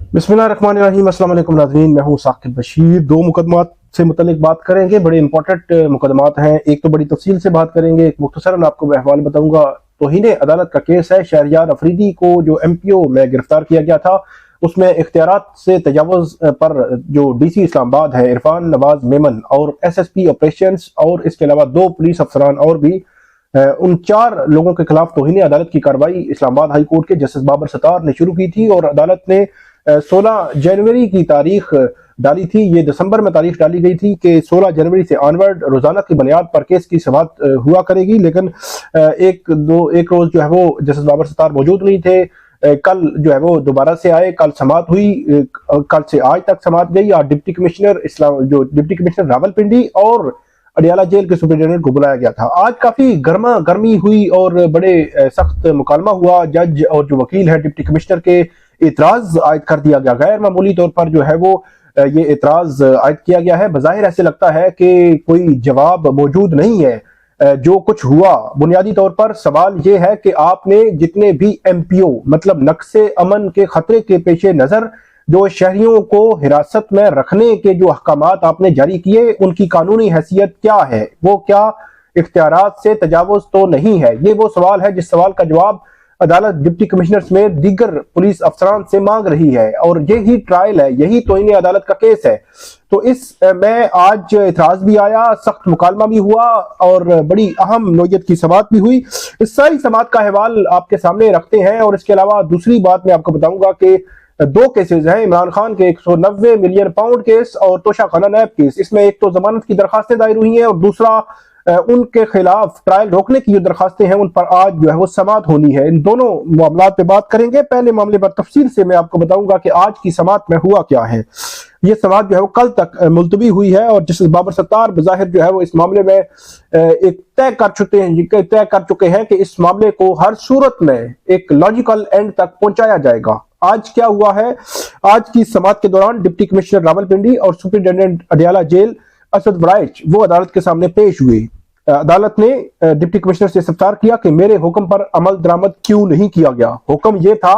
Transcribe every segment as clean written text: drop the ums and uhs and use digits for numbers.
बिस्मिल्लाहिर्रहमानिर्रहीम। अस्सलाम वालेकुम नाज़रीन, मैं हूं साकिब बशीर। दो मुकदमात से मुतल्लिक बात करेंगे, बड़े इंपॉर्टेंट मुकदमात हैं। एक तो बड़ी तफसील से बात करेंगे, एक मुख्तसरन आपको अहवाल बताऊंगा। तौहीन अदालत का केस है। शहरयार अफरीदी को जो MPO में गिरफ्तार किया गया था, उसमें इख्तियारात से तजावुज़ पर जो DC इस्लामाबाद है, इरफान नवाज मेमन, और SSP ऑपरेशंस और इसके अलावा 2 पुलिस अफसरान और भी उन 4 लोगों के खिलाफ तौहीन अदालत की कार्रवाई इस्लामाबाद हाई कोर्ट के जस्टिस बाबर सत्तार ने शुरू की थी। और अदालत ने 16 जनवरी की तारीख डाली थी। ये दिसंबर में तारीख डाली गई थी कि 16 जनवरी से ऑनवर्ड रोजाना की बुनियाद पर केस की समाअत हुआ करेगी। लेकिन एक रोज जो है वो जस्टिस बाबर सत्तार मौजूद नहीं थे। कल जो है वो दोबारा से आए, कल समाअत हुई, कल से आज तक समाअत गई। और डिप्टी कमिश्नर रावलपिंडी और अडियाला जेल के सुपरिटेंडेंट को बुलाया गया था। आज काफी गर्मा गर्मी हुई और बड़े सख्त मुकालमा हुआ। जज और जो वकील है डिप्टी कमिश्नर के इतराज आयद कर दिया गया। गैर मामूली तौर पर जो है वो ये इतराज आयद किया गया है। बज़ाहिर ऐसे लगता है कि कोई जवाब मौजूद नहीं है। जो कुछ हुआ, बुनियादी तौर पर सवाल ये है कि आपने जितने भी MPO मतलब नक्शे अमन के खतरे के पेश नजर जो शहरियों को हिरासत में रखने के जो अहकामात आपने जारी किए, उनकी कानूनी हैसियत क्या है? वो क्या इख्तियारात से तजावुज तो नहीं है? ये वो सवाल है जिस सवाल का जवाब अदालत डिप्टी कमिश्नर समेत दीगर पुलिस अफसरान से मांग रही है। और यही ट्रायल है, यही तौहीन अदालत का केस है। तो इस में आज इतराज भी आया, सख्त मुकालमा भी हुआ और बड़ी अहम नोयत की समाअत भी हुई। इस सारी समाअत का अहवाल आपके सामने रखते हैं। और इसके अलावा दूसरी बात मैं आपको बताऊंगा कि 2 केसेस हैं इमरान खान के, 190 मिलियन पाउंड केस और तोशा खाना नैब केस। इसमें एक तो जमानत की दरखास्तें दायर हुई हैं और दूसरा उनके खिलाफ ट्रायल रोकने की जो दरखास्तें हैं उन पर आज जो है वो समाअत होनी है। इन दोनों मामलों पे बात करेंगे। पहले मामले पर तफसील से मैं आपको बताऊंगा कि आज की समाअत में हुआ क्या है। ये समाअत जो है वो कल तक मुलतवी हुई है और जस्टिस बाबर सत्तार बज़ाहिर जो है वो इस मामले में एक तय कर चुके हैं कि इस मामले को हर सूरत में एक लॉजिकल एंड तक पहुंचाया जाएगा। आज क्या हुआ है? आज की समाअत के दौरान डिप्टी कमिश्नर रावलपिंडी और सुपरिटेंडेंट अडियाला जेल असद बड़ाइच वो अदालत के सामने पेश हुए। अदालत ने डिप्टी कमिश्नर से इस्तफसार किया कि मेरे हुक्म पर अमल दरामद क्यों नहीं किया गया। हुक्म यह था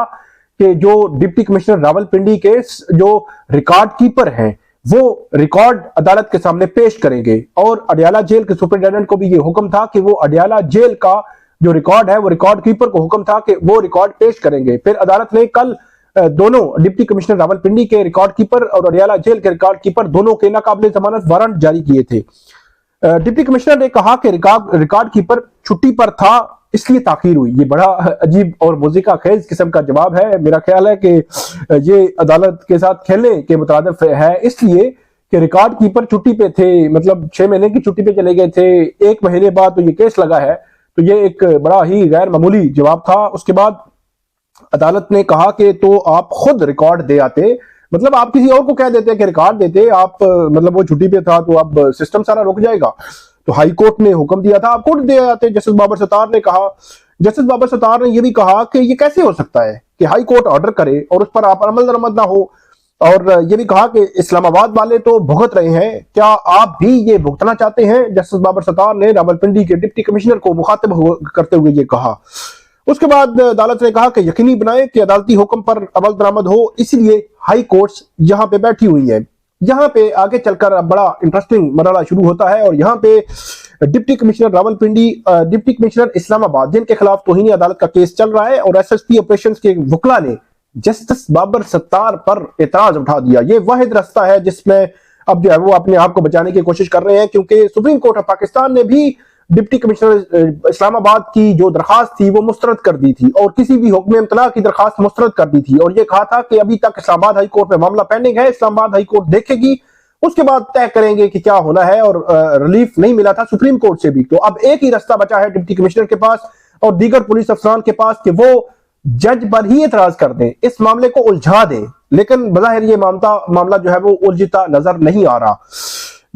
कि जो डिप्टी कमिश्नर रावलपिंडी के जो रिकॉर्ड कीपर हैं वो रिकॉर्ड अदालत के सामने पेश करेंगे। और अडियाला जेल के सुपरिटेंडेंट को भी ये हुक्म था कि वो अडियाला जेल का जो रिकॉर्ड है वो रिकॉर्ड कीपर को हुक्म था कि वो रिकॉर्ड पेश करेंगे। फिर अदालत ने कल दोनों डिप्टी कमिश्नर रावलपिंडी के रिकॉर्ड कीपर और अडियाला जेल के रिकॉर्ड कीपर दोनों के नाकाबिले जमानत वारंट जारी किए थे। डिप्टी कमिश्नर ने कहा कि रिकॉर्ड कीपर छुट्टी पर था इसलिए ताखीर हुई। ये बड़ा अजीब और मुज़िका खेज किस्म का जवाब है। मेरा ख्याल है कि ये अदालत के साथ खेलने के मुताबिक है, इसलिए कि रिकॉर्ड कीपर छुट्टी पे थे, मतलब 6 महीने की छुट्टी पे चले गए थे। 1 महीने बाद तो ये केस लगा है, तो ये एक बड़ा ही गैर मामूली जवाब था। उसके बाद अदालत ने कहा कि तो आप खुद रिकॉर्ड दे आते, मतलब आप किसी और को कह देते कि रिकॉर्ड देते आप, मतलब वो छुट्टी पे था तो अब सिस्टम सारा रुक जाएगा। तो हाई कोर्ट ने हुक्म दिया था आप खुद दे आते। जस्टिस बाबर सत्तार ने कहा, जस्टिस बाबर सत्तार ने यह भी कहा कि ये कैसे हो सकता है कि हाई कोर्ट ऑर्डर करे और उस पर आप अमल दरामद ना हो। और ये भी कहा कि इस्लामाबाद वाले तो भुगत रहे हैं, क्या आप भी ये भुगतना चाहते हैं? जस्टिस बाबर सत्तार ने रावलपिंडी के डिप्टी कमिश्नर को मुखातिब करते हुए ये कहा। उसके बाद अदालत ने कहा कि यकीनी बनाए कि अदालती हुक्म पर अमल दरामद हो, इसलिए हाई कोर्ट्स यहां पे बैठी हुई है। यहां पे आगे चलकर अब बड़ा इंटरेस्टिंग मरहला शुरू होता है। और यहां पे deputy commissioner Rawalpindi, deputy commissioner Islamabad जिनके खिलाफ तौहीन अदालत का केस चल रहा है, और SSP ऑपरेशंस के वकला ने जस्टिस बाबर सत्तार पर एतराज उठा दिया। ये वाहिद रास्ता है जिसमें अब जो है वो अपने आप को बचाने की कोशिश कर रहे हैं, क्योंकि सुप्रीम कोर्ट ऑफ पाकिस्तान ने भी डिप्टी कमिश्नर इस्लामाबाद की जो दरखास्त थी वो मुस्तरद कर दी थी और किसी भी हुक्म इम्तला की दरखास्त मुस्तरद कर दी थी। और ये कहा था कि अभी तक इस्लामाबाद हाई कोर्ट में मामला पेंडिंग है, इस्लामाबाद हाई कोर्ट देखेगी, उसके बाद तय करेंगे कि क्या होना है। और रिलीफ नहीं मिला था सुप्रीम कोर्ट से भी। तो अब एक ही रास्ता बचा है डिप्टी कमिश्नर के पास और दीगर पुलिस अफसरान के पास कि वो जज पर ही एतराज कर दें, इस मामले को उलझा दें। लेकिन बज़ाहिर ये मामला जो है वो उलझता नजर नहीं आ रहा।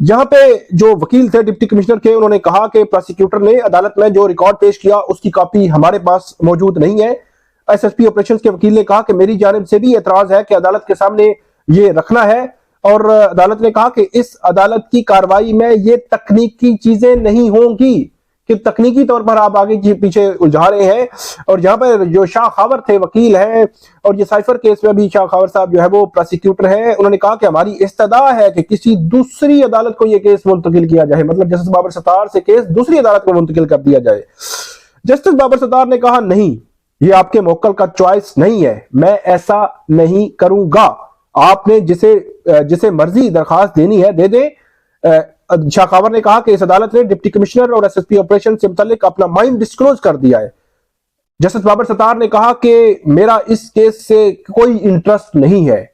यहां पे जो वकील थे डिप्टी कमिश्नर के, उन्होंने कहा कि प्रोसिक्यूटर ने अदालत में जो रिकॉर्ड पेश किया उसकी कॉपी हमारे पास मौजूद नहीं है। SSP ऑपरेशंस के वकील ने कहा कि मेरी जानिब से भी एतराज है कि अदालत के सामने ये रखना है। और अदालत ने कहा कि इस अदालत की कार्रवाई में ये तकनीकी चीजें नहीं होंगी, कि तकनीकी तौर पर आप आगे पीछे उलझा रहे हैं। और यहाँ पर जो शाह खावर थे वकील हैं, और ये साइफर केस में भी शाह खावर साहब जो है वो प्रोसिक्यूटर हैं, उन्होंने कहा कि हमारी इस्तदा है कि किसी दूसरी अदालत को ये केस मुंतकिल किया जाए, मतलब जस्टिस बाबर सत्तार से केस दूसरी अदालत को मुंतकिल कर दिया जाए। जस्टिस बाबर सत्तार ने कहा नहीं, ये आपके मुवक्किल का चॉइस नहीं है, मैं ऐसा नहीं करूंगा, आपने जिसे मर्जी दरखास्त देनी है दे दे। शाह खावर ने कहा कि इस अदालत ने डिप्टी कमिश्नर और एसएसपी ऑपरेशन से मुतालिक अपना माइंड डिस्क्लोज कर दिया है। जस्टिस बाबर सत्तार ने कहा कि मेरा इस केस से कोई इंटरेस्ट नहीं है,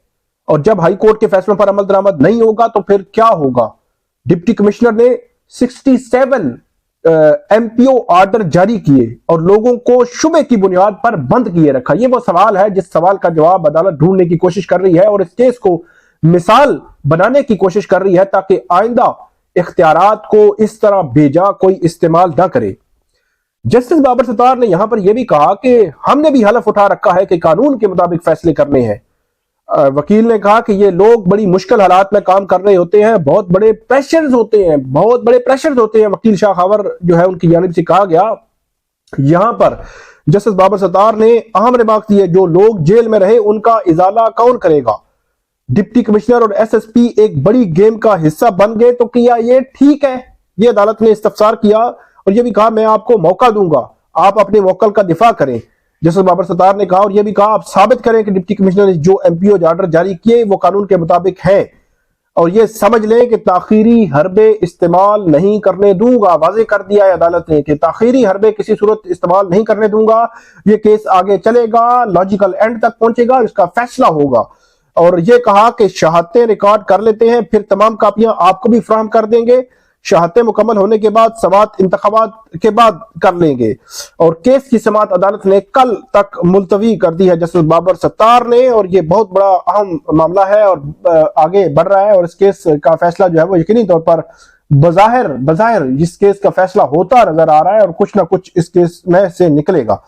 और जब हाई कोर्ट के फैसलों पर अमल दरामद नहीं होगा तो फिर क्या होगा। डिप्टी कमिश्नर ने 67 एमपीओ ऑर्डर जारी किए और लोगों को शुबे की बुनियाद पर बंद किए रखा। यह वो सवाल है जिस सवाल का जवाब अदालत ढूंढने की कोशिश कर रही है, और इस केस को मिसाल बनाने की कोशिश कर रही है ताकि आइंदा इख्तियारात को इस तरह बेजा कोई इस्तेमाल ना करे। जस्टिस बाबर सत्तार ने यहां पर यह भी कहा कि हमने भी हलफ उठा रखा है कि कानून के मुताबिक फैसले करने हैं। वकील ने कहा कि ये लोग बड़ी मुश्किल हालात में काम कर रहे होते हैं, बहुत बड़े प्रेशर्स होते हैं। वकील शाह खावर जो है उनकी जानिब से कहा गया। यहां पर जस्टिस बाबर सत्तार ने अहम रिमार्क दिए, जो लोग जेल में रहे उनका इजाला कौन करेगा। डिप्टी कमिश्नर और एसएसपी एक बड़ी गेम का हिस्सा बन गए तो क्या ये ठीक है। ये अदालत ने इस्तफसार किया और यह भी कहा मैं आपको मौका दूंगा, आप अपने मुवक्किल का दिफा करें। जस्टिस बाबर सत्तार ने कहा और यह भी कहा आप साबित करें कि डिप्टी कमिश्नर ने जो एमपीओ ऑर्डर जारी किए वो कानून के मुताबिक है, और ये समझ लें कि ताखीरी हरबे इस्तेमाल नहीं करने दूंगा। वाजे कर दिया है अदालत ने कि ताखीरी हरबे किसी सूरत इस्तेमाल नहीं करने दूंगा। ये केस आगे चलेगा, लॉजिकल एंड तक पहुंचेगा, इसका फैसला होगा। और ये कहा कि शहादतें रिकॉर्ड कर लेते हैं, फिर तमाम कापियां आपको भी फराहम कर देंगे। शहादतें मुकम्मल होने के बाद समाअत इंतखाबात के बाद कर लेंगे। और केस की समाअत अदालत ने कल तक मुलतवी कर दी है जस्टिस बाबर सत्तार ने, और ये बहुत बड़ा अहम मामला है और आगे बढ़ रहा है। और इस केस का फैसला जो है वो यकीनी तौर पर बज़ाहिर इस केस का फैसला होता नजर आ रहा है, और कुछ ना कुछ इस केस में से निकलेगा।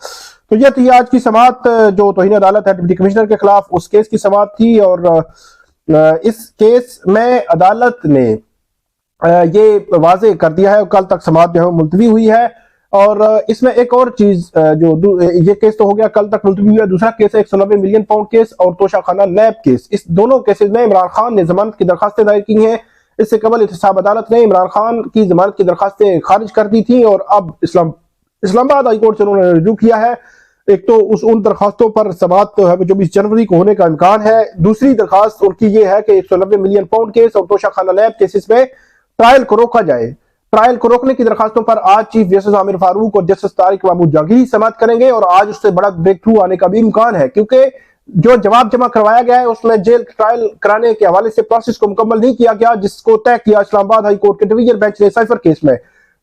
तो यह थी आज की समाअत जो तौहीन अदालत है डिप्टी कमिश्नर के खिलाफ, उस केस की समाअत थी। और इस केस में अदालत ने ये वाजे कर दिया है, कल तक समाअत जो है मुलतवी हुई है। और इसमें एक और चीज जो ये केस तो हो गया कल तक मुलतवी हुआ, दूसरा केस है 190 मिलियन पाउंड केस और तोशाखाना नैब केस। इस दोनों केसेस में इमरान खान ने जमानत की दरखास्तें दायर की हैं। इससे कबल एहतसाब अदालत ने इमरान खान की जमानत की दरखास्तें खारिज कर दी थी, और अब इस्लामाबाद हाई कोर्ट से उन्होंने रिव्यू किया है। एक तो उन दरखास्तों पर समाअत तो है 24 जनवरी को होने का इम्कान है। दूसरी दरखास्त उनकी ये है कि 190 मिलियन पाउंड केस और तोशाखाना नैब केसेस में ट्रायल को रोका जाए। ट्रायल को रोकने की दरखास्तों पर आज चीफ जस्टिस आमिर फारूक और जस्टिस तारिक महमूद जहांगीरी समाअत करेंगे, और आज उससे बड़ा ब्रेक थ्रू आने का भी इम्कान है, क्योंकि जो जवाब जमा करवाया गया है उसमें जेल ट्रायल कराने के हवाले से प्रोसेस को मुकम्मल नहीं किया गया, जिसको तय किया इस्लामाबाद हाई कोर्ट के डिवीजन बेंच ने साइफर केस में।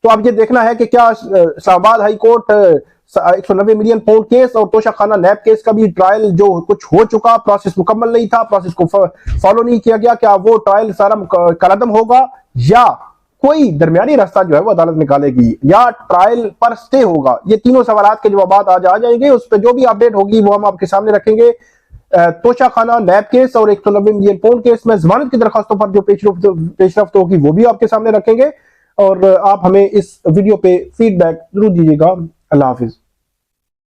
तो अब ये देखना है कि क्या Islamabad high court 190 million pound case और तोशाखाना नैब केस का भी ट्रायल जो कुछ हो चुका, प्रोसेस मुकम्मल नहीं था, प्रोसेस को फॉलो नहीं किया गया, क्या वो ट्रायल सारा कलअदम होगा, या कोई दरमियानी रास्ता जो है वो अदालत निकालेगी, या ट्रायल पर स्टे होगा। ये तीनों सवालात के जवाब आज आ जाएंगे। उस पर जो भी अपडेट होगी वो हम आपके सामने रखेंगे। तोशाखाना नैब केस और 190 मिलियन पाउंड केस में जमानत की दरखास्तों पर जो पेशरफ्त होगी वो भी आपके सामने रखेंगे। और आप हमें इस वीडियो पे फीडबैक जरूर दीजिएगा। अल्लाह हाफिज।